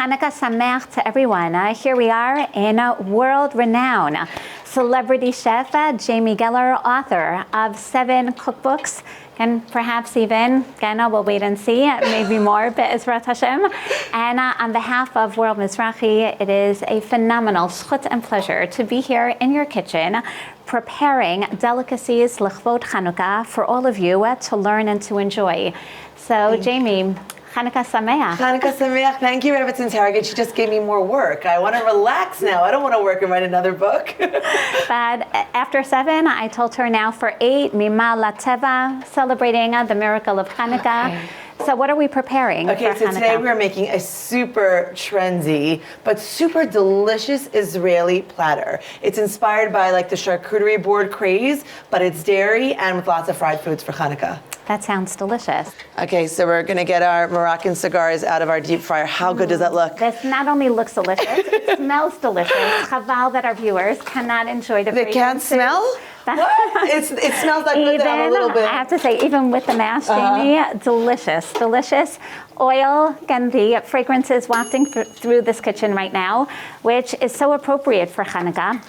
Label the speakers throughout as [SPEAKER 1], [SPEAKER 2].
[SPEAKER 1] Chanukah Sameach to everyone. Here we are in world-renowned celebrity chef Jamie Geller, author of 7 cookbooks, and perhaps even, we'll wait and see, maybe more, Be'ezrat Hashem. And on behalf of World Mizrahi, it is a phenomenal zchut and pleasure to be here in your kitchen, preparing delicacies l'chvod Chanukah for all of you to learn and to enjoy. So, Jamie, Chanukah Sameach.
[SPEAKER 2] Chanukah Sameach. Thank you, Rabbanit Shani Taragin. She just gave me more work. I want to relax now. I don't want to work and write another book.
[SPEAKER 1] But after 7, I told her now for 8, Mima Lateva, celebrating the miracle of Chanukah. Okay. So what are we preparing
[SPEAKER 2] Okay,
[SPEAKER 1] for
[SPEAKER 2] so
[SPEAKER 1] Chanukah?
[SPEAKER 2] Today we're making a super trendy, but super delicious Israeli platter. It's inspired by like the charcuterie board craze, but it's dairy and with lots of fried foods for Chanukah.
[SPEAKER 1] That sounds delicious.
[SPEAKER 2] Okay, so we're gonna get our Moroccan cigars out of our deep fryer. How good does that look?
[SPEAKER 1] This not only looks delicious, it smells delicious. Chaval that our viewers cannot enjoy the
[SPEAKER 2] They can't smell? What? It smells like good a little bit.
[SPEAKER 1] I have to say, even with the mash, Jamie, delicious, delicious. Oil and the fragrances wafting through this kitchen right now, which is so appropriate for Chanukah.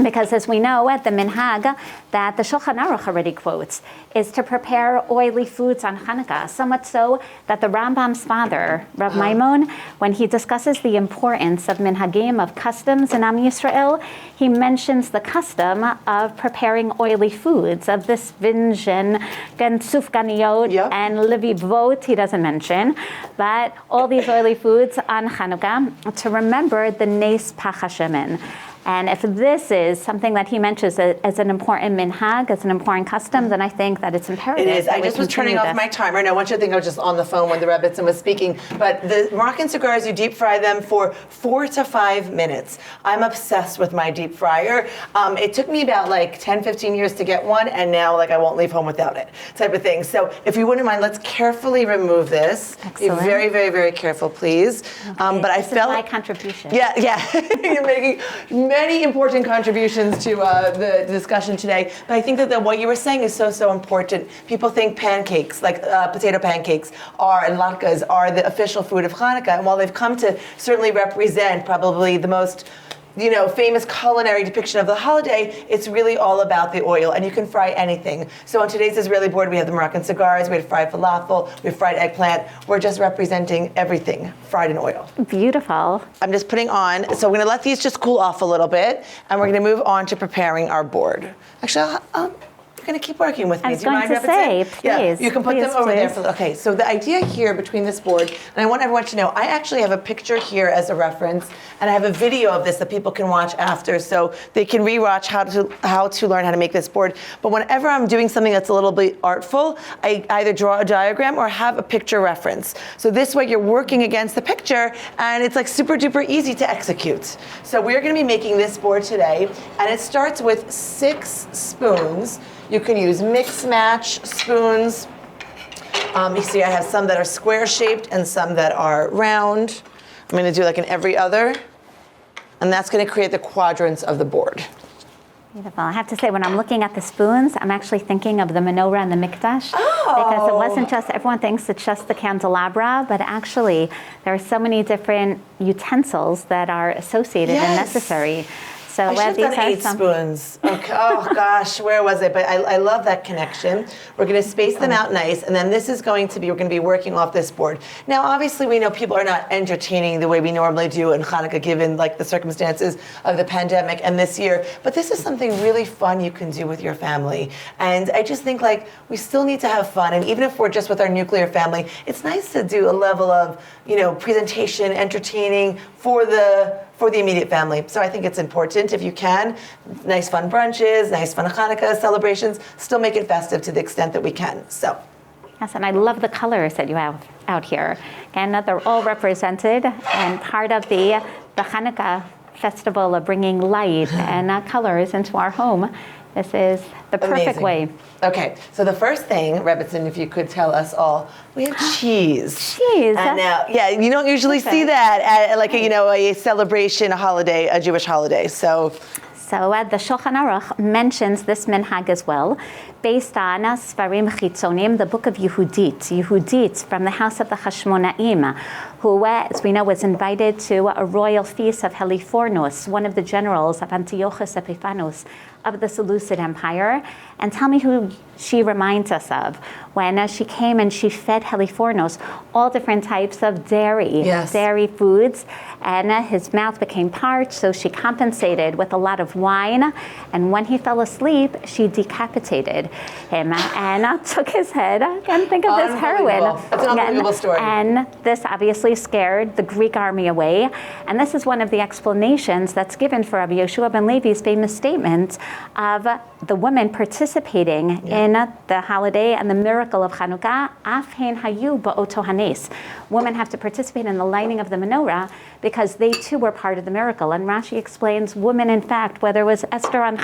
[SPEAKER 1] Because as we know, at the minhag that the Shulchan Aruch already quotes is to prepare oily foods on Chanukah, so much so that the Rambam's father, Rav Maimon, when he discusses the importance of minhagim, of customs in Am Yisrael, he mentions the custom of preparing oily foods, of this vinj and suf ganiyot and levivot, he doesn't mention, but all these oily foods on Chanukah to remember the Nes Pach HaShemen. And if this is something that he mentions as an important minhag, as an important custom, then I think that it's imperative.
[SPEAKER 2] It is. I just was turning off my timer, and I want you to think I was just on the phone when the Rebbitzin was speaking. But the Moroccan cigars, you deep fry them for 4 to 5 minutes. I'm obsessed with my deep fryer. It took me about like 10, 15 years to get one, and now like I won't leave home without it, type of thing. So if you wouldn't mind, let's carefully remove this.
[SPEAKER 1] Excellent.
[SPEAKER 2] Be very, very, very careful, please.
[SPEAKER 1] Okay.
[SPEAKER 2] But I felt
[SPEAKER 1] my contribution.
[SPEAKER 2] Yeah. You're making many important contributions to the discussion today, but I think that what you were saying is so important. People think pancakes, like potato pancakes, and latkes are the official food of Chanukah, and while they've come to certainly represent probably the most famous culinary depiction of the holiday, it's really all about the oil, and you can fry anything. So on today's Israeli board, we have the Moroccan cigars, we have fried falafel, we have fried eggplant. We're just representing everything fried in oil.
[SPEAKER 1] Beautiful.
[SPEAKER 2] I'm just putting on, so we're gonna let these just cool off a little bit, and we're gonna move on to preparing our board. Actually, you're going to keep working with me.
[SPEAKER 1] I was going to say, please.
[SPEAKER 2] Yeah, you can put them over there.
[SPEAKER 1] Please.
[SPEAKER 2] Okay, so the idea here between this board, and I want everyone to know, I actually have a picture here as a reference, and I have a video of this that people can watch after, so they can rewatch how to learn how to make this board. But whenever I'm doing something that's a little bit artful, I either draw a diagram or have a picture reference. So this way you're working against the picture, and it's like super duper easy to execute. So we're going to be making this board today, and it starts with 6 spoons. You can use mix-match spoons. You see I have some that are square-shaped and some that are round. I'm going to do like an every other. And that's going to create the quadrants of the board.
[SPEAKER 1] Beautiful. I have to say, when I'm looking at the spoons, I'm actually thinking of the menorah and the mikdash. Because it wasn't just, everyone thinks it's just the candelabra, but actually there are so many different utensils that are associated and necessary. So
[SPEAKER 2] I should have done 8 spoons. Okay. Oh gosh, where was it? But I love that connection. We're going to space them out nice, and then this is going to be, we're going to be working off this board. Now, obviously, we know people are not entertaining the way we normally do in Chanukah, given like the circumstances of the pandemic and this year. But this is something really fun you can do with your family. And I just think like we still need to have fun. And even if we're just with our nuclear family, it's nice to do a level of presentation, entertaining for the immediate family. So I think it's important if you can. Nice fun brunches, nice fun Chanukah celebrations, still make it festive to the extent that we can. So.
[SPEAKER 1] Yes, and I love the colors that you have out here. Again, they're all represented and part of the Chanukah festival of bringing light and colors into our home. This is the perfect way.
[SPEAKER 2] Okay, so the first thing, Rebbitzin, if you could tell us all, we have cheese.
[SPEAKER 1] Cheese.
[SPEAKER 2] And now, you don't usually see that at like a celebration, a holiday, a Jewish holiday. So
[SPEAKER 1] the Shulchan Aruch mentions this minhag as well, based on Sfarim Chitzonim, the book of Yehudit from the house of the Hashmonaim, who, as we know, was invited to a royal feast of Halifornos, one of the generals of Antiochus Epiphanes of the Seleucid Empire. And tell me who she reminds us of when she came and she fed Halifornos all different types of dairy foods, and his mouth became parched, so she compensated with a lot of wine, and when he fell asleep, she decapitated him and took his head. And think of this heroine.
[SPEAKER 2] That's an unbelievable story.
[SPEAKER 1] And this obviously scared the Greek army away, and this is one of the explanations that's given for Rabbi Yehoshua ben Levi's famous statement of the women participating in the holiday and the miracle of Chanukah. Af hein hayu ba'oto hanes. Women have to participate in the lighting of the menorah because they too were part of the miracle. And Rashi explains women, in fact, whether it was Esther on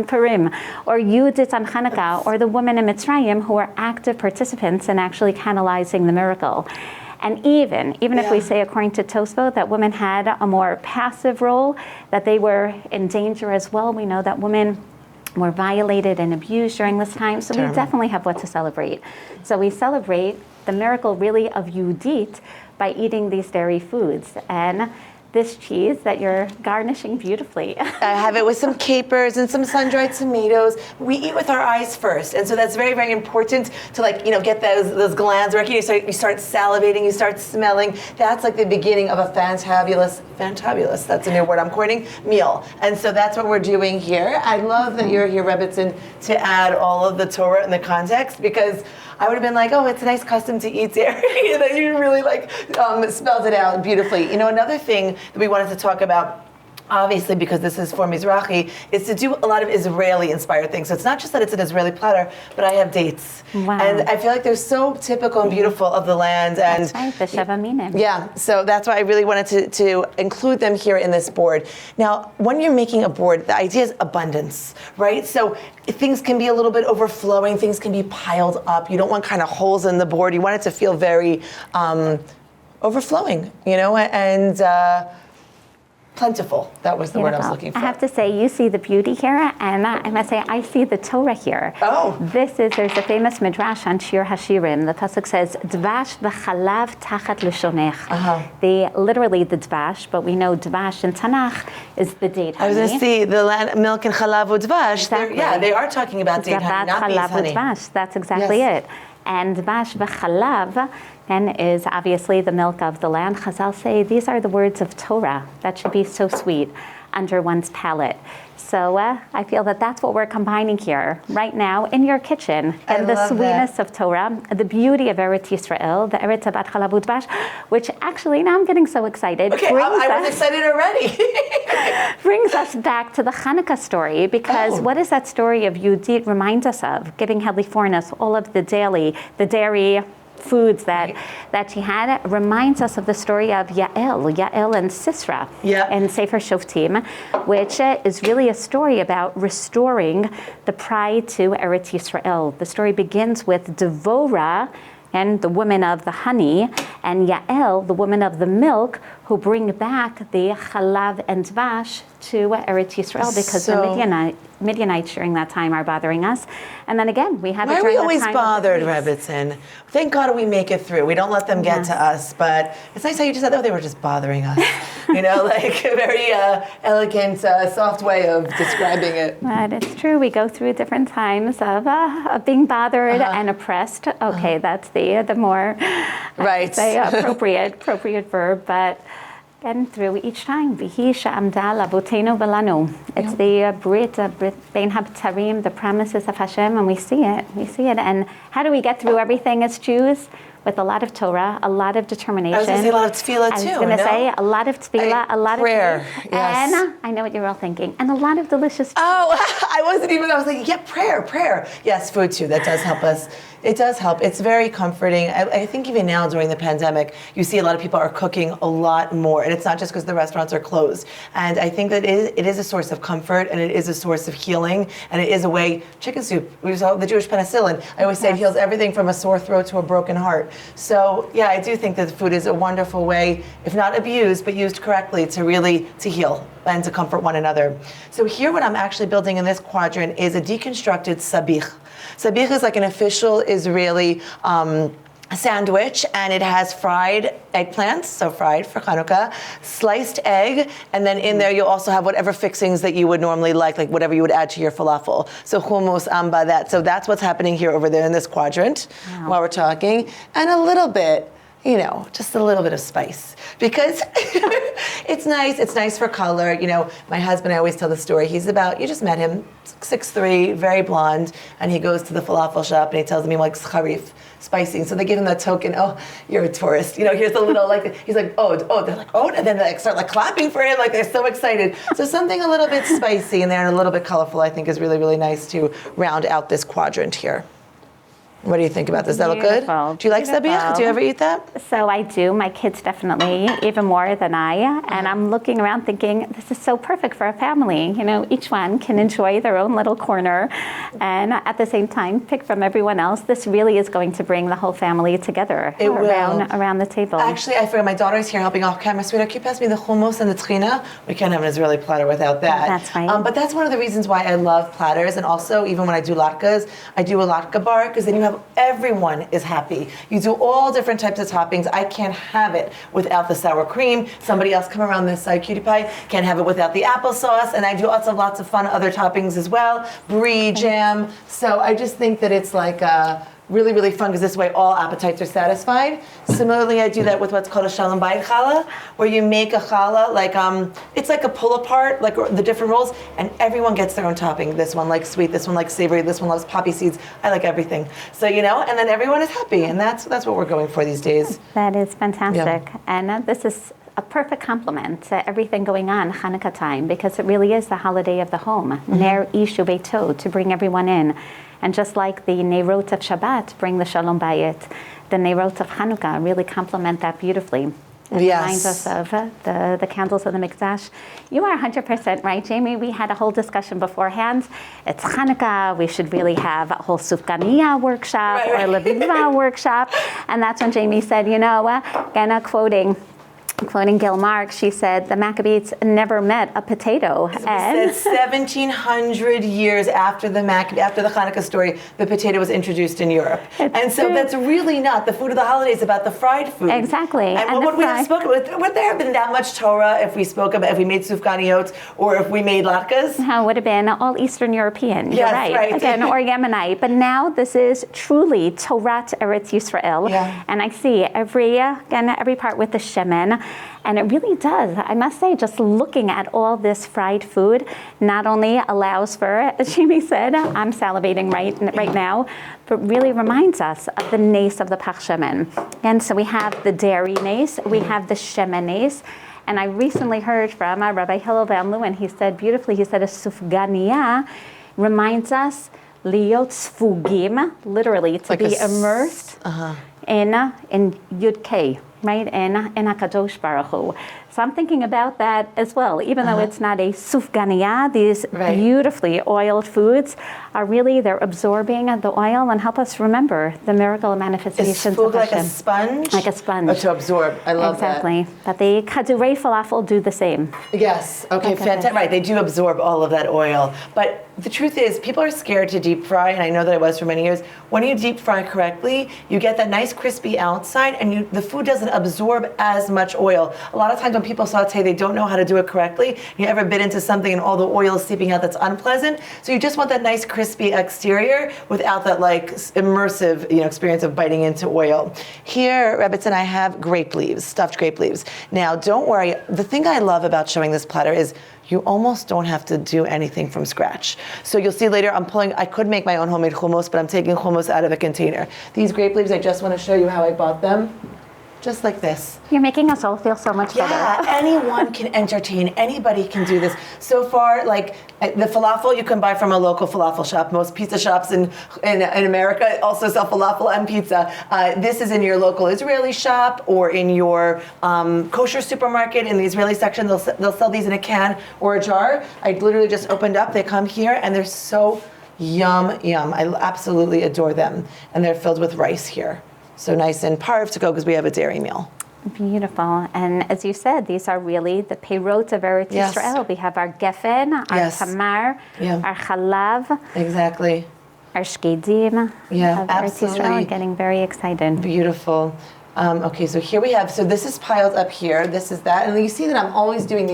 [SPEAKER 1] Purim or Yudit on Chanukah or the women in Mitzrayim who were active participants in actually canalizing the miracle. And even if we say, according to Tosfot, that women had a more passive role, that they were in danger as well, we know that women were violated and abused during this time, so we definitely have what to celebrate. So we celebrate the miracle really of Yudit by eating these dairy foods. And this cheese that you're garnishing beautifully.
[SPEAKER 2] I have it with some capers and some sun-dried tomatoes. We eat with our eyes first, and so that's very, very important to get those glands working. You start salivating, you start smelling. That's like the beginning of a fantabulous, that's a new word I'm coining, meal. And so that's what we're doing here. I love that you're here, Rebbitzin, to add all of the Torah in the context, because I would have been like, oh, it's a nice custom to eat dairy. And then you really spelled it out beautifully. Another thing that we wanted to talk about, obviously because this is for Mizrahi, is to do a lot of Israeli-inspired things. So it's not just that it's an Israeli platter, but I have dates.
[SPEAKER 1] Wow.
[SPEAKER 2] And I feel like they're so typical and beautiful of the land. And
[SPEAKER 1] that's right, the Sheva Minim.
[SPEAKER 2] Yeah, so that's why I really wanted to include them here in this board. Now, when you're making a board, the idea is abundance, right? So things can be a little bit overflowing, things can be piled up. You don't want kind of holes in the board. You want it to feel very overflowing, and plentiful. That was the word I was looking for.
[SPEAKER 1] I have to say, you see the beauty here, and I must say, I see the Torah here.
[SPEAKER 2] Oh.
[SPEAKER 1] There's a famous midrash on Shir Hashirim. The pasuk says, "Dvash v'chalav tachat l'shonech." Literally the dvash, but we know dvash in Tanakh is the date honey.
[SPEAKER 2] I was going to see the land, milk and chalav udvash.
[SPEAKER 1] Exactly.
[SPEAKER 2] They are talking about date honey, not bees honey.
[SPEAKER 1] Dvash, that's exactly it. And dvash v'chalav and is obviously the milk of the land. Chazal say these are the words of Torah that should be so sweet under one's palate. So I feel that that's what we're combining here right now in your kitchen. And the sweetness of Torah, the beauty of Eretz Yisrael, the Eretz Abat Chalav Udvash, which actually, now I'm getting so excited.
[SPEAKER 2] Okay, I was excited already.
[SPEAKER 1] Brings us back to the Chanukah story, because what is that story of Yudit remind us of? Giving Halifornos all of the dairy foods that she had, reminds us of the story of Yael and Sisra in Sefer Shoftim, which is really a story about restoring the pride to Eretz Yisrael. The story begins with Devorah, and the woman of the honey, and Yael, the woman of the milk, who bring back the chalav and dvash to Eretz Yisrael, because the Midianites during that time are bothering us. And then again, we have
[SPEAKER 2] Why are we always bothered, Rebbitzin? Thank God we make it through. We don't let them get to us, but it's nice how you just said, they were just bothering us. Like a very elegant, soft way of describing it.
[SPEAKER 1] But it's true, we go through different times of being bothered and oppressed. Okay, that's the more, say, appropriate verb, but getting through each time. Vihi she'amda lavotenu v'lanu. It's the Brit Bein HaBtarim, the promises of Hashem, and we see it. And how do we get through everything as Jews? With a lot of Torah, a lot of determination. I was going to say a lot of tefillah too. I was going to say a lot of tefillah, a lot
[SPEAKER 2] prayer,
[SPEAKER 1] of prayer. Yes. And I know what you're all thinking. And a lot of delicious food.
[SPEAKER 2] I was like, prayer. Yes, food too. That does help us. It does help. It's very comforting. I think even now during the pandemic, you see a lot of people are cooking a lot more. And it's not just because the restaurants are closed. And I think that it is a source of comfort, and it is a source of healing, and it is a way, chicken soup, we saw the Jewish penicillin. I always say it heals everything from a sore throat to a broken heart. So yeah, I do think that food is a wonderful way, if not abused, but used correctly, to heal and to comfort one another. So here what I'm actually building in this quadrant is a deconstructed sabir. Sabir is like an official Israeli sandwich, and it has fried eggplants, so fried for Chanukah, sliced egg, and then in there you'll also have whatever fixings that you would normally like whatever you would add to your falafel. So hummus, amba, that. So that's what's happening here over there in this quadrant while we're talking. And a little bit, just a little bit of spice, because it's nice for color. My husband, I always tell the story, you just met him, 6'3", very blonde, and he goes to the falafel shop and he tells me he likes kharif, spicy. So they give him that token, oh, you're a tourist. Here's a little, he's like, oh, they're like, oh, and then they start clapping for him, they're so excited. So something a little bit spicy in there and a little bit colorful, I think, is really, really nice to round out this quadrant here. What do you think about this? Does that look good? Do you like sabir? Do you ever eat that?
[SPEAKER 1] So I do. My kids definitely, even more than I. And I'm looking around thinking, this is so perfect for a family. Each one can enjoy their own little corner and at the same time pick from everyone else. This really is going to bring the whole family together around the table.
[SPEAKER 2] Actually, I forgot, my daughter's here helping off camera. Sweetheart, can you pass me the hummus and the tahina? We can't have an Israeli platter without that.
[SPEAKER 1] That's right.
[SPEAKER 2] But that's one of the reasons why I love platters. And also, even when I do latkes, I do a latke bar, because then you have everyone is happy. You do all different types of toppings. I can't have it without the sour cream. Somebody else come around this side, cutie pie, can't have it without the applesauce. And I do lots of fun other toppings as well. Brie, jam. So I just think that it's really, really fun, because this way all appetites are satisfied. Similarly, I do that with what's called a shalom bayit challah, where you make a challah, it's like a pull apart, like the different rolls, and everyone gets their own topping. This one likes sweet, this one likes savory, this one loves poppy seeds. I like everything. So, and then everyone is happy, and that's what we're going for these days.
[SPEAKER 1] That is fantastic. Yeah. And this is a perfect complement to everything going on Chanukah time, because it really is the holiday of the home. Ner ishu beito, to bring everyone in. And just like the Neirot of Shabbat bring the Shalom Bayit, the Neirot of Chanukah really complement that beautifully. It reminds us of the candles of the Mikdash. You are 100% right, Jamie. We had a whole discussion beforehand. It's Chanukah. We should really have a whole Sufganiya workshop or a Leviva workshop. And that's when Jamie said, Gana quoting Gil Marks, she said, the Maccabees never met a potato.
[SPEAKER 2] And said 1,700 years after the Chanukah story, the potato was introduced in Europe. That's really not the food of the holidays, about the fried food.
[SPEAKER 1] Exactly.
[SPEAKER 2] And what would we have spoken about? Would there have been that much Torah if we made sufganiyot or if we made latkes?
[SPEAKER 1] It would have been all Eastern European.
[SPEAKER 2] Yes,
[SPEAKER 1] You're right. Again, or Yemenite. But now this is truly Torat Eretz Yisrael.
[SPEAKER 2] Yeah.
[SPEAKER 1] And I see every part with the shemen. And it really does. I must say, just looking at all this fried food not only allows for, as Jamie said, I'm salivating right now, but really reminds us of the nace of the Pach Shemen. And so we have the dairy nace, we have the shemen nace. And I recently heard from Rabbi Hillel Van Leeuwen, he said beautifully, a sufganiya reminds us liot sfugim, literally to be immersed in Yud Kei. Right, in HaKadosh Baruch Hu. So I'm thinking about that as well. Even though it's not a sufganiya, these beautifully oiled foods are really, they're absorbing the oil and help us remember the miracle manifestations of Hashem.
[SPEAKER 2] Like a sponge?
[SPEAKER 1] Like a sponge.
[SPEAKER 2] Oh, to absorb. I love that.
[SPEAKER 1] Exactly. But the kadurei falafel do the same.
[SPEAKER 2] Yes. Okay, fantastic. Right, they do absorb all of that oil. But the truth is, people are scared to deep fry, and I know that I was for many years. When you deep fry correctly, you get that nice crispy outside, and the food doesn't absorb as much oil. A lot of times when people saute, they don't know how to do it correctly. You ever bit into something and all the oil is seeping out, that's unpleasant. So you just want that nice crispy exterior without that immersive experience of biting into oil. Here, Rebbitzin, I have grape leaves, stuffed grape leaves. Now, don't worry. The thing I love about showing this platter is you almost don't have to do anything from scratch. So you'll see later, I could make my own homemade hummus, but I'm taking hummus out of a container. These grape leaves, I just want to show you how I bought them. Just like this.
[SPEAKER 1] You're making us all feel so much better.
[SPEAKER 2] Yeah, anyone can entertain. Anybody can do this. So far, the falafel you can buy from a local falafel shop. Most pizza shops in America also sell falafel and pizza. This is in your local Israeli shop or in your kosher supermarket. In the Israeli section, they'll sell these in a can or a jar. I literally just opened up. They come here, and they're so yum. I absolutely adore them. And they're filled with rice here. So nice and parv to go because we have a dairy meal.
[SPEAKER 1] Beautiful. And as you said, these are really the peirot of Eretz Yisrael. We have our gefen, our tamar, our chalav.
[SPEAKER 2] Exactly.
[SPEAKER 1] our shkedim
[SPEAKER 2] Yeah,
[SPEAKER 1] of Eretz Yisrael.
[SPEAKER 2] absolutely.
[SPEAKER 1] Getting very excited.
[SPEAKER 2] Beautiful. Okay, so here we have, so this is piled up here, this is that, and you see that I'm always doing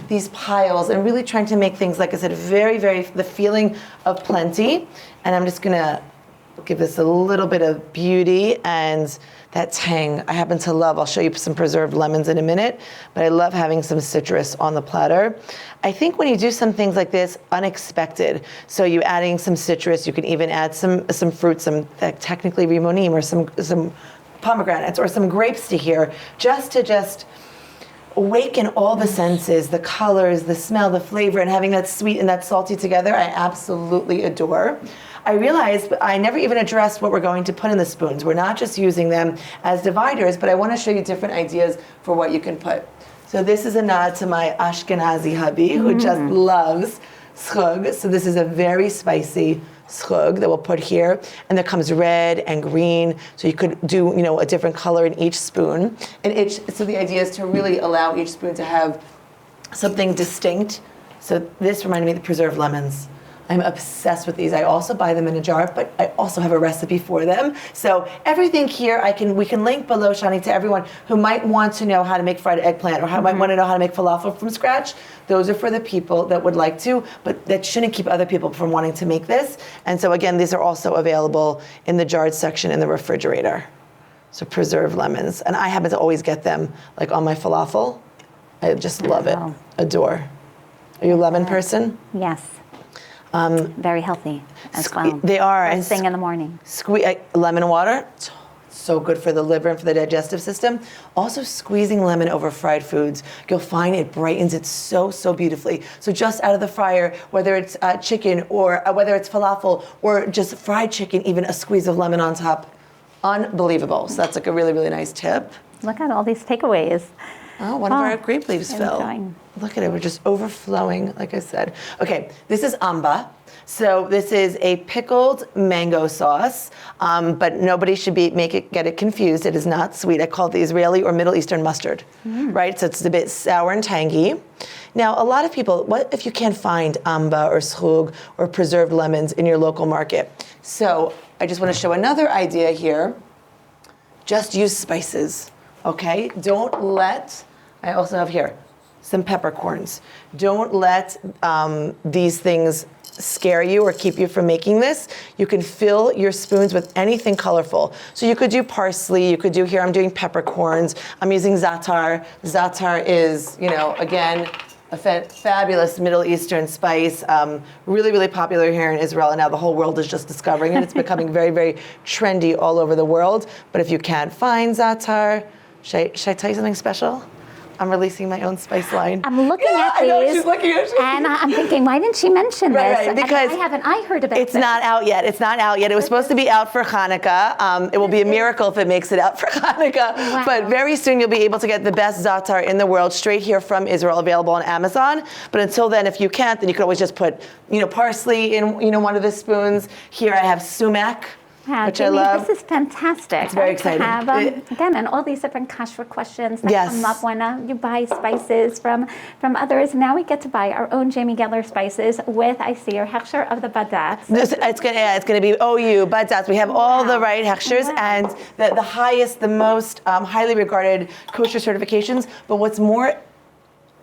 [SPEAKER 2] these piles and really trying to make things, like I said, very, very, the feeling of plenty. And I'm just gonna give this a little bit of beauty and that tang I happen to love. I'll show you some preserved lemons in a minute, but I love having some citrus on the platter. I think when you do some things like this, unexpected, so you adding some citrus, you can even add some fruit, some technically rimonim, or some pomegranates or some grapes to here, just to awaken all the senses, the colors, the smell, the flavor, and having that sweet and that salty together, I absolutely adore. I realized I never even addressed what we're going to put in the spoons. We're not just using them as dividers, but I want to show you different ideas for what you can put. So this is a nod to my Ashkenazi hubby who just loves schug. So this is a very spicy schug that we'll put here, and there comes red and green, so you could do a different color in each spoon. So the idea is to really allow each spoon to have something distinct. So this reminded me of the preserved lemons. I'm obsessed with these. I also buy them in a jar, but I also have a recipe for them. So everything here, we can link below, Shani, to everyone who might want to know how to make fried eggplant or might want to know how to make falafel from scratch. Those are for the people that would like to, but that shouldn't keep other people from wanting to make this. And so again, these are also available in the jarred section in the refrigerator. So preserved lemons. And I happen to always get them like on my falafel. I just love it. Adore. Are you a lemon person?
[SPEAKER 1] Yes. Very healthy as well.
[SPEAKER 2] They are.
[SPEAKER 1] First thing in the morning.
[SPEAKER 2] Lemon water, so good for the liver and for the digestive system. Also squeezing lemon over fried foods. You'll find it brightens it so, so beautifully. So just out of the fryer, whether it's chicken or whether it's falafel or just fried chicken, even a squeeze of lemon on top. Unbelievable. So that's like a really, really nice tip.
[SPEAKER 1] Look at all these takeaways.
[SPEAKER 2] Oh, one of our grape leaves fell. Look at it, we're just overflowing, like I said. Okay, this is amba. So this is a pickled mango sauce, but nobody should get it confused. It is not sweet. I call it the Israeli or Middle Eastern mustard, right? So it's a bit sour and tangy. Now, a lot of people, what if you can't find amba or schug or preserved lemons in your local market? So I just want to show another idea here. Just use spices, okay? I also have here some peppercorns. Don't let these things scare you or keep you from making this. You can fill your spoons with anything colorful. So you could do parsley, you could do here, I'm doing peppercorns. I'm using za'atar. Za'atar is, again, a fabulous Middle Eastern spice, really, really popular here in Israel, and now the whole world is just discovering it. It's becoming very, very trendy all over the world. But if you can't find za'atar, should I tell you something special? I'm releasing my own spice line.
[SPEAKER 1] I'm looking at these,
[SPEAKER 2] I know, she's looking at
[SPEAKER 1] and I'm thinking, why didn't she mention this?
[SPEAKER 2] Right, because
[SPEAKER 1] I heard about
[SPEAKER 2] it's not out yet. It's not out yet. It was supposed to be out for Chanukah. It will be a miracle if it makes it out for Chanukah.
[SPEAKER 1] Wow.
[SPEAKER 2] But very soon you'll be able to get the best za'atar in the world straight here from Israel, available on Amazon. But until then, if you can't, then you can always just put, parsley in, one of the spoons. Here I have sumac.
[SPEAKER 1] Wow,
[SPEAKER 2] which
[SPEAKER 1] Jamie,
[SPEAKER 2] I love.
[SPEAKER 1] this is fantastic.
[SPEAKER 2] It's very exciting.
[SPEAKER 1] Again, and all these different kashrut questions that come up when you buy spices from others. Now we get to buy our own Jamie Geller spices with, I see, your hechsher of the badatz.
[SPEAKER 2] It's going to be OU, badatz. We have all the right hechshers and the highest, the most highly regarded kosher certifications. But what's more,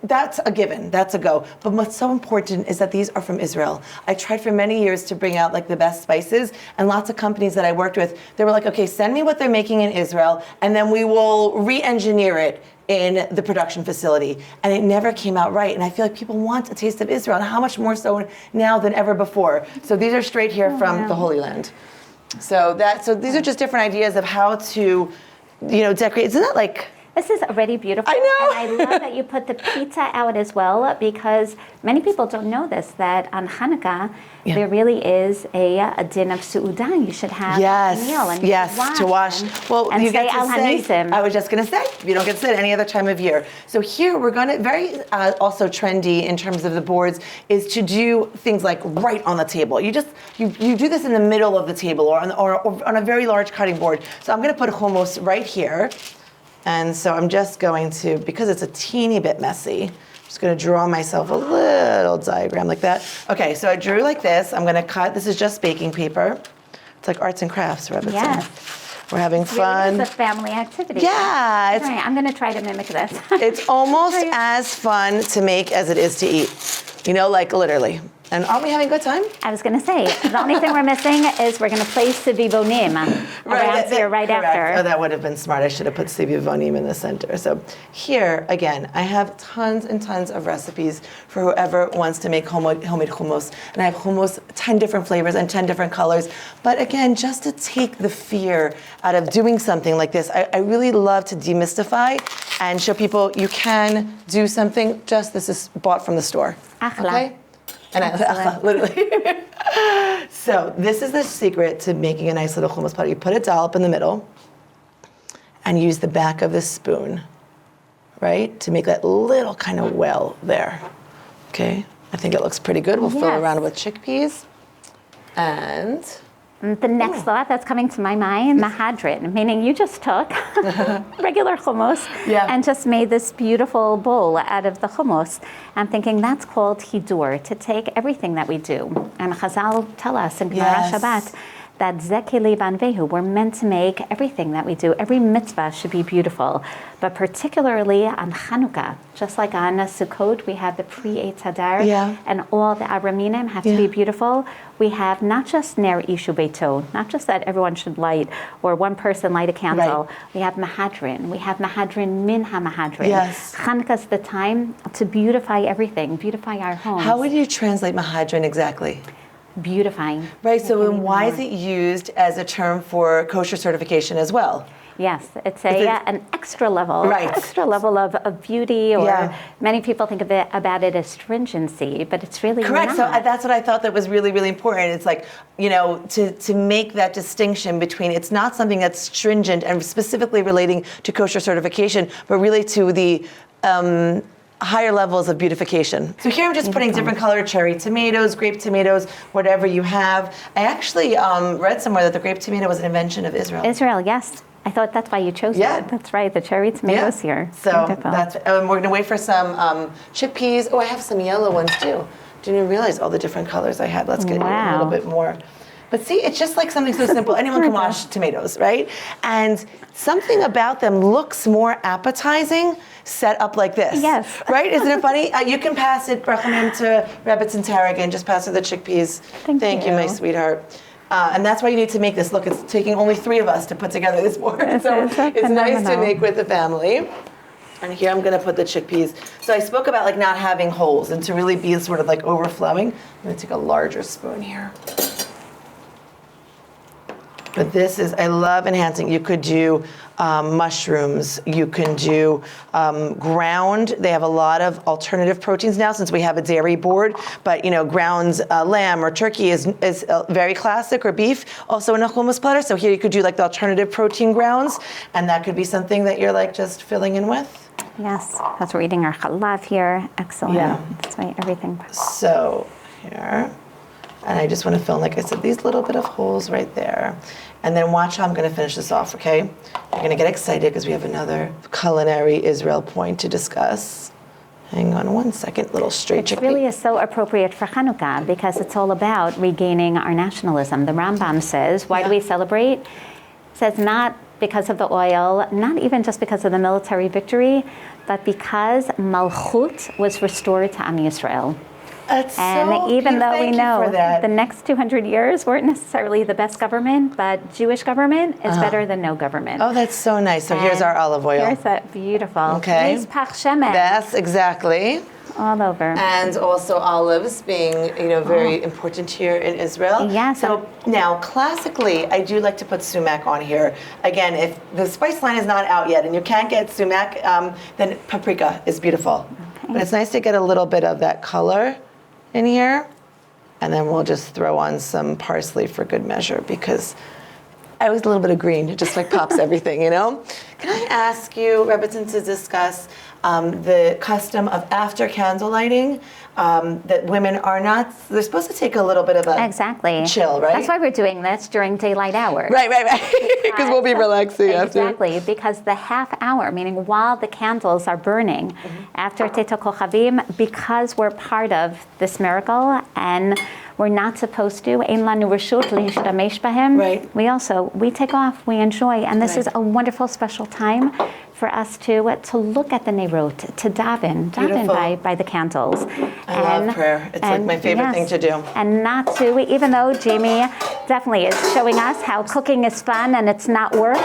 [SPEAKER 2] that's a given, that's a go. But what's so important is that these are from Israel. I tried for many years to bring out the best spices, and lots of companies that I worked with, they were like, okay, send me what they're making in Israel, and then we will re-engineer it in the production facility. And it never came out right. And I feel like people want a taste of Israel, and how much more so now than ever before. So these are straight here from the Holy Land. So these are just different ideas of how to, decorate. Isn't that like...
[SPEAKER 1] This is already beautiful.
[SPEAKER 2] I know.
[SPEAKER 1] And I love that you put the pizza out as well, because many people don't know this, that on Hanukkah, there really is a din of su'udah. You should have a meal. And
[SPEAKER 2] to wash. Well,
[SPEAKER 1] and
[SPEAKER 2] you get to say,
[SPEAKER 1] hanisim.
[SPEAKER 2] I was just going to say, you don't get to say it any other time of year. So here we're going to, very also trendy in terms of the boards, is to do things like right on the table. You do this in the middle of the table or on a very large cutting board. So I'm going to put hummus right here. And so I'm just going to, because it's a teeny bit messy, Just gonna draw myself a little diagram like that. Okay, so I drew like this. I'm gonna cut, this is just baking paper. It's like arts and crafts, Rebbe.
[SPEAKER 1] Yes.
[SPEAKER 2] We're having fun.
[SPEAKER 1] Really is a family activity.
[SPEAKER 2] Yeah.
[SPEAKER 1] All right, I'm going to try to mimic this.
[SPEAKER 2] It's almost as fun to make as it is to eat. You know, like literally. And aren't we having a good time?
[SPEAKER 1] I was going to say, the only thing we're missing is we're going to play Sivivonim around here right
[SPEAKER 2] correct.
[SPEAKER 1] after.
[SPEAKER 2] Oh, that would have been smart. I should have put Sivivonim in the center. So here, again, I have tons and tons of recipes for whoever wants to make homemade hummus. And I have hummus, 10 different flavors and 10 different colors. But again, just to take the fear out of doing something like this, I really love to demystify and show people you can do something, just this is bought from the store.
[SPEAKER 1] Achla.
[SPEAKER 2] Okay? And I, literally. So this is the secret to making a nice little hummus platter. You put a dollop in the middle and use the back of the spoon, right? To make that little kind of well there. Okay, I think it looks pretty good. We'll fill it around with chickpeas. And
[SPEAKER 1] the next thought that's coming to my mind, mahadrin, meaning you just took regular hummus and just made this beautiful bowl out of the hummus. I'm thinking that's called hidur, to take everything that we do. And Chazal tell us in Gemara Shabbat that zekeli banvehu, we're meant to make everything that we do. Every mitzvah should be beautiful, but particularly on Chanukah, just like on Sukkot, we have the pre-Eitz Hadar, and all the Abraminim have to be beautiful. We have not just Ner Ishu Beito, not just that everyone should light, or one person light a candle. Right. We have Mahadrin. We have Mahadrin min ha-Mahadrin.
[SPEAKER 2] Yes.
[SPEAKER 1] Chanukah's the time to beautify everything, beautify our homes.
[SPEAKER 2] How would you translate Mahadrin exactly?
[SPEAKER 1] Beautifying.
[SPEAKER 2] Right, so why is it used as a term for kosher certification as well?
[SPEAKER 1] Yes, it's an extra level, of beauty, or many people think of it about it as stringency, but it's really
[SPEAKER 2] correct.
[SPEAKER 1] not.
[SPEAKER 2] So that's what I thought that was really, really important. It's like, you know, to make that distinction between, it's not something that's stringent and specifically relating to kosher certification, but really to the higher levels of beautification. So here I'm just putting different colored cherry tomatoes, grape tomatoes, whatever you have. I actually read somewhere that the grape tomato was an invention of Israel.
[SPEAKER 1] Israel, yes. I thought that's why you chose it. That's right, the cherry tomatoes here.
[SPEAKER 2] So
[SPEAKER 1] beautiful.
[SPEAKER 2] we're going to wait for some chickpeas. Oh, I have some yellow ones too. Didn't even realize all the different colors I had. Let's get a little bit more. But see, it's just like something so simple. Anyone can wash tomatoes, right? And something about them looks more appetizing set up like this.
[SPEAKER 1] Yes.
[SPEAKER 2] Right? Isn't it funny? You can pass it, Rabbanit to Rabbanit Taragin. Just pass her the chickpeas.
[SPEAKER 1] Thank
[SPEAKER 2] you, my sweetheart. And that's why you need to make this. Look, it's taking only 3 of us to put together this board. So it's nice to make with the family. And here I'm going to put the chickpeas. So I spoke about like not having holes and to really be sort of like overflowing. I'm going to take a larger spoon here. But this is, I love enhancing. You could do mushrooms. You can do ground. They have a lot of alternative proteins now since we have a dairy board. But you know, ground lamb or turkey is very classic, or beef, also in a hummus platter. So here you could do like the alternative protein grounds, and that could be something that you're like just filling in with.
[SPEAKER 1] Yes, that's we're eating our chalav here. Excellent.
[SPEAKER 2] Yeah.
[SPEAKER 1] That's right, everything.
[SPEAKER 2] So here. And I just want to fill in, like I said, these little bit of holes right there. And then watch how I'm going to finish this off, okay? You're going to get excited because we have another culinary Israel point to discuss. Hang on one second, little straight chickpea.
[SPEAKER 1] It really is so appropriate for Chanukah because it's all about regaining our nationalism. The Rambam says, why do we celebrate? It says not because of the oil, not even just because of the military victory, but because Malchut was restored to Am Yisrael.
[SPEAKER 2] And
[SPEAKER 1] even though we know the next 200 years weren't necessarily the best government, but Jewish government is better than no government.
[SPEAKER 2] Oh, that's so nice. So here's our olive oil.
[SPEAKER 1] Here's that beautiful.
[SPEAKER 2] Okay. Yes, exactly.
[SPEAKER 1] All over.
[SPEAKER 2] And also olives being, you know, very important here in Israel.
[SPEAKER 1] Yes.
[SPEAKER 2] So now, classically, I do like to put sumac on here. Again, if the spice line is not out yet and you can't get sumac, then paprika is beautiful. Okay. But it's nice to get a little bit of that color in here, and then we'll just throw on some parsley for good measure because I was a little bit of green. It just like pops everything, you know? Can I ask you, Rabbanit, to discuss the custom of after candle lighting, that women are not, they're supposed to take a little bit of a chill, right?
[SPEAKER 1] That's why we're doing this during daylight hours.
[SPEAKER 2] Right. Because we'll be relaxing after.
[SPEAKER 1] Exactly, because the half hour, meaning while the candles are burning after Teto Kochavim, because we're part of this miracle and we're not supposed to, Ein lanu reshut leishtamesh bahem.
[SPEAKER 2] Right.
[SPEAKER 1] We take off, we enjoy, and this is a wonderful special time for us to look at the Neirot, to daven by the candles.
[SPEAKER 2] I love prayer. It's like my favorite thing to do.
[SPEAKER 1] And not to, even though Jamie definitely is showing us how cooking is fun and it's not work,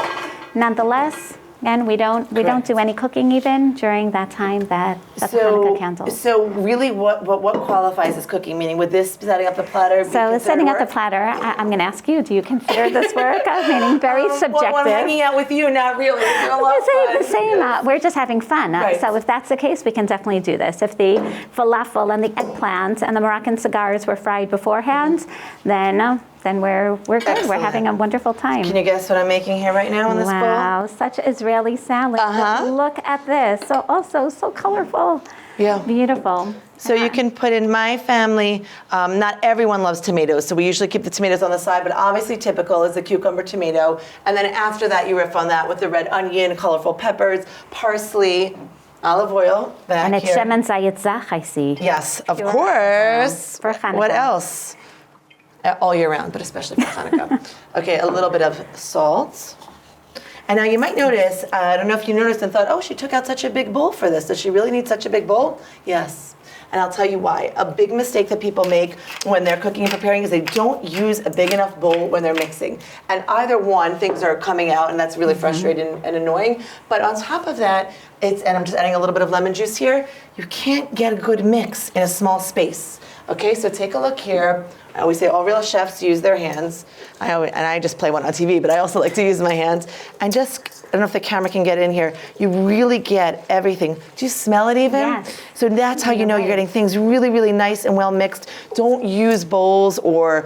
[SPEAKER 1] nonetheless, and we don't do any cooking even during that time that the Hanukkah candles.
[SPEAKER 2] So really what qualifies as cooking? Meaning with this setting up the platter?
[SPEAKER 1] So setting up the platter, I'm going to ask you, do you consider this work? Meaning very subjective.
[SPEAKER 2] Well, I'm hanging out with you, not really.
[SPEAKER 1] The same. We're just having fun.
[SPEAKER 2] Right.
[SPEAKER 1] So if that's the case, we can definitely do this. If the falafel and the eggplant and the Moroccan cigars were fried beforehand, then we're good.
[SPEAKER 2] Excellent.
[SPEAKER 1] We're having a wonderful time.
[SPEAKER 2] Can you guess what I'm making here right now in this bowl?
[SPEAKER 1] Wow, such Israeli salad. Look at this. So also so colorful.
[SPEAKER 2] Yeah.
[SPEAKER 1] Beautiful.
[SPEAKER 2] So you can put in my family, not everyone loves tomatoes, so we usually keep the tomatoes on the side, but obviously typical is the cucumber tomato. And then after that, you riff on that with the red onion, colorful peppers, parsley, olive oil.
[SPEAKER 1] And it's shemen zayit zach, I see.
[SPEAKER 2] Yes, of course.
[SPEAKER 1] For Hanukkah.
[SPEAKER 2] What else? All year round, but especially for Chanukah. Okay, a little bit of salt. And now you might notice, I don't know if you noticed and thought, oh, she took out such a big bowl for this. Does she really need such a big bowl? Yes. And I'll tell you why. A big mistake that people make when they're cooking and preparing is they don't use a big enough bowl when they're mixing. And either one, things are coming out, and that's really frustrating and annoying. But on top of that, and I'm just adding a little bit of lemon juice here, you can't get a good mix in a small space. Okay, so take a look here. I always say all real chefs use their hands. I just play one on TV, but I also like to use my hands. And just, I don't know if the camera can get in here, you really get everything. Do you smell it even?
[SPEAKER 1] Yes.
[SPEAKER 2] So that's how you know you're getting things really, really nice and well mixed. Don't use bowls or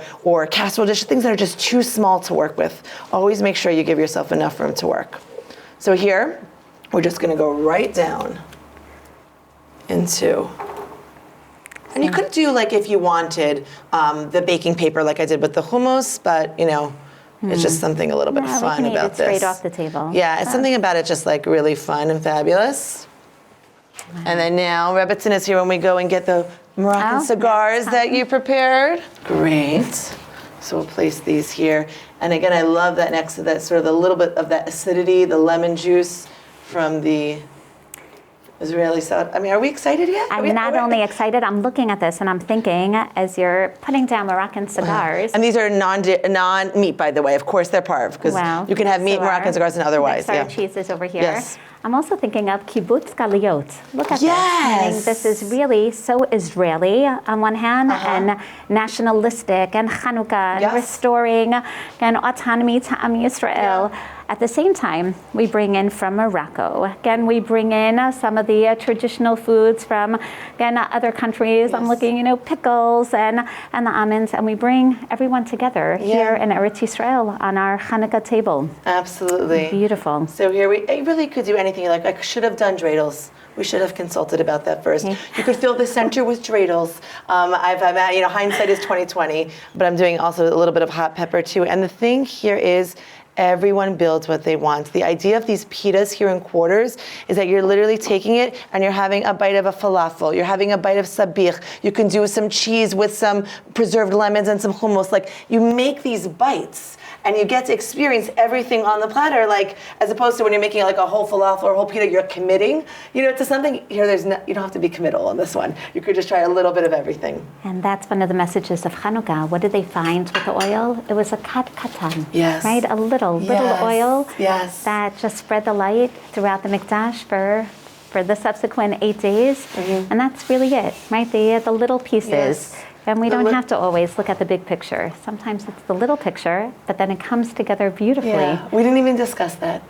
[SPEAKER 2] casserole dishes, things that are just too small to work with. Always make sure you give yourself enough room to work. So here, we're just gonna go right down into. And you could do, like, if you wanted, the baking paper like I did with the hummus, but, it's just something a little bit fun
[SPEAKER 1] we can
[SPEAKER 2] about
[SPEAKER 1] eat it straight
[SPEAKER 2] this.
[SPEAKER 1] off the table.
[SPEAKER 2] Yeah, it's something about it just, like, really fun and fabulous. Wow. And then now, Rebbetzin is here when we go and get the Moroccan cigars that you prepared. Great. So we'll place these here. And again, I love that next to that, sort of the little bit of that acidity, the lemon juice from the Israeli salad. I mean, are we excited yet?
[SPEAKER 1] I'm not only excited, I'm looking at this and I'm thinking, as you're putting down Moroccan cigars.
[SPEAKER 2] And these are non-meat, by the way. Of course, they're parv, because you can have meat Moroccan cigars and otherwise.
[SPEAKER 1] Our cheeses over here.
[SPEAKER 2] Yes.
[SPEAKER 1] I'm also thinking of kibbutz galiyot. Look at this. Meaning this is really so Israeli on one hand and nationalistic and Chanukah and restoring and autonomy to Am Yisrael. At the same time, we bring in from Morocco. Again, we bring in some of the traditional foods from, other countries. I'm looking, pickles and the almonds, and we bring everyone together here in Eretz Yisrael on our Hanukkah table.
[SPEAKER 2] Absolutely.
[SPEAKER 1] Beautiful.
[SPEAKER 2] So here we really could do anything you like. I should have done dreidels. We should have consulted about that first. You could fill the center with dreidels. Hindsight is 20/20, but I'm doing also a little bit of hot pepper too. And the thing here is, everyone builds what they want. The idea of these pitas here in quarters is that you're literally taking it and you're having a bite of a falafel. You're having a bite of sabir. You can do some cheese with some preserved lemons and some hummus. Like, you make these bites and you get to experience everything on the platter, like, as opposed to when you're making like a whole falafel or a whole pita, you're committing, to something. Here, you don't have to be committal on this one. You could just try a little bit of everything.
[SPEAKER 1] And that's one of the messages of Chanukah. What did they find with the oil? It was a kat katan.
[SPEAKER 2] Yes.
[SPEAKER 1] Right? A little oil.
[SPEAKER 2] Yes.
[SPEAKER 1] That just spread the light throughout the mikdash for the subsequent 8 days. And that's really it, right? The little pieces.
[SPEAKER 2] Yes.
[SPEAKER 1] And we don't have to always look at the big picture. Sometimes it's the little picture, but then it comes together beautifully.
[SPEAKER 2] Yeah, we didn't even discuss that.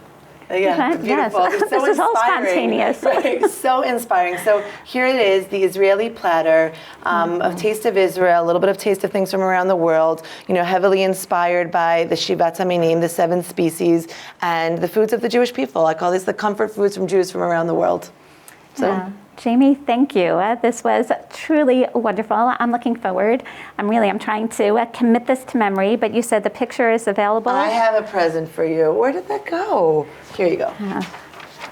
[SPEAKER 2] Yeah, beautiful.
[SPEAKER 1] Yes.
[SPEAKER 2] They're so
[SPEAKER 1] This is all
[SPEAKER 2] inspiring.
[SPEAKER 1] spontaneous.
[SPEAKER 2] Right, so inspiring. So here it is, the Israeli platter, of Taste of Israel, a little bit of taste of things from around the world, heavily inspired by the Shivat HaMinim, the 7 species, and the foods of the Jewish people. I call these the comfort foods from Jews from around the world. So.
[SPEAKER 1] Yeah. Jamie, thank you. This was truly wonderful. I'm looking forward. I'm trying to commit this to memory, but you said the picture is available.
[SPEAKER 2] I have a present for you. Where did that go? Here you go.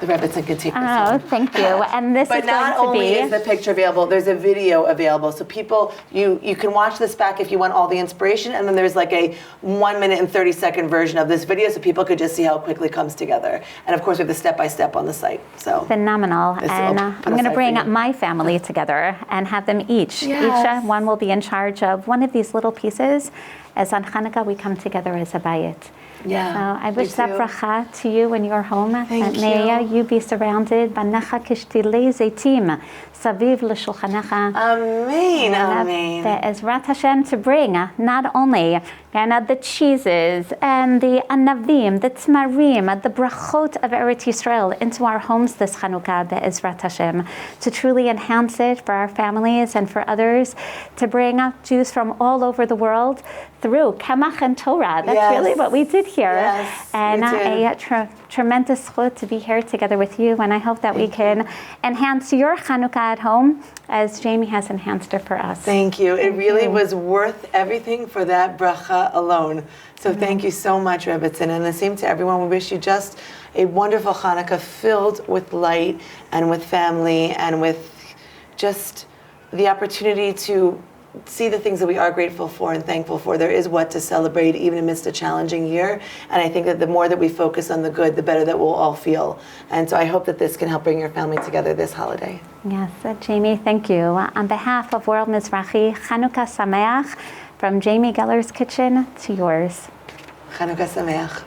[SPEAKER 2] The Rebbitzin can take this
[SPEAKER 1] Oh,
[SPEAKER 2] one.
[SPEAKER 1] thank you. And this
[SPEAKER 2] But
[SPEAKER 1] is
[SPEAKER 2] not
[SPEAKER 1] going to
[SPEAKER 2] only
[SPEAKER 1] be...
[SPEAKER 2] is the picture available, there's a video available. So people, you can watch this back if you want all the inspiration, and then there's like a 1 minute and 30-second version of this video so people could just see how it quickly comes together. And of course, we have the step-by-step on the site. So
[SPEAKER 1] Phenomenal. And I'm going to bring
[SPEAKER 2] for you.
[SPEAKER 1] my family together and have them each.
[SPEAKER 2] Yes.
[SPEAKER 1] Each one will be in charge of one of these little pieces. As on Chanukah, we come together as a bayit.
[SPEAKER 2] Yeah.
[SPEAKER 1] So I wish
[SPEAKER 2] me
[SPEAKER 1] that
[SPEAKER 2] too.
[SPEAKER 1] bracha to you in your home.
[SPEAKER 2] Thank
[SPEAKER 1] May
[SPEAKER 2] you.
[SPEAKER 1] you be surrounded b'necha k'shtilei zeitim saviv l'shulchanecha.
[SPEAKER 2] Amen, amen.
[SPEAKER 1] Be'ezrat Hashem, to bring not only the cheeses and the anavim, the tmarim, the brachot of Eretz Yisrael into our homes this Chanukah, Be'ezrat Hashem, to truly enhance it for our families and for others, to bring Jews from all over the world through Kamach and Torah. That's really what we did here.
[SPEAKER 2] Yes,
[SPEAKER 1] and
[SPEAKER 2] we did.
[SPEAKER 1] a tremendous zchut to be here together with you. And I hope that we can enhance your Chanukah at home as Jamie has enhanced it for us.
[SPEAKER 2] Thank you. It really was worth everything for that bracha alone. So thank you so much, Rebbitzin. And the same to everyone. We wish you just a wonderful Hanukkah filled with light and with family and with just the opportunity to see the things that we are grateful for and thankful for. There is what to celebrate even amidst a challenging year. And I think that the more that we focus on the good, the better that we'll all feel. And so I hope that this can help bring your family together this holiday.
[SPEAKER 1] Yes, Jamie, thank you. On behalf of World Mizrahi, Chanukah Sameach, from Jamie Geller's kitchen to yours.
[SPEAKER 2] Chanukah Sameach.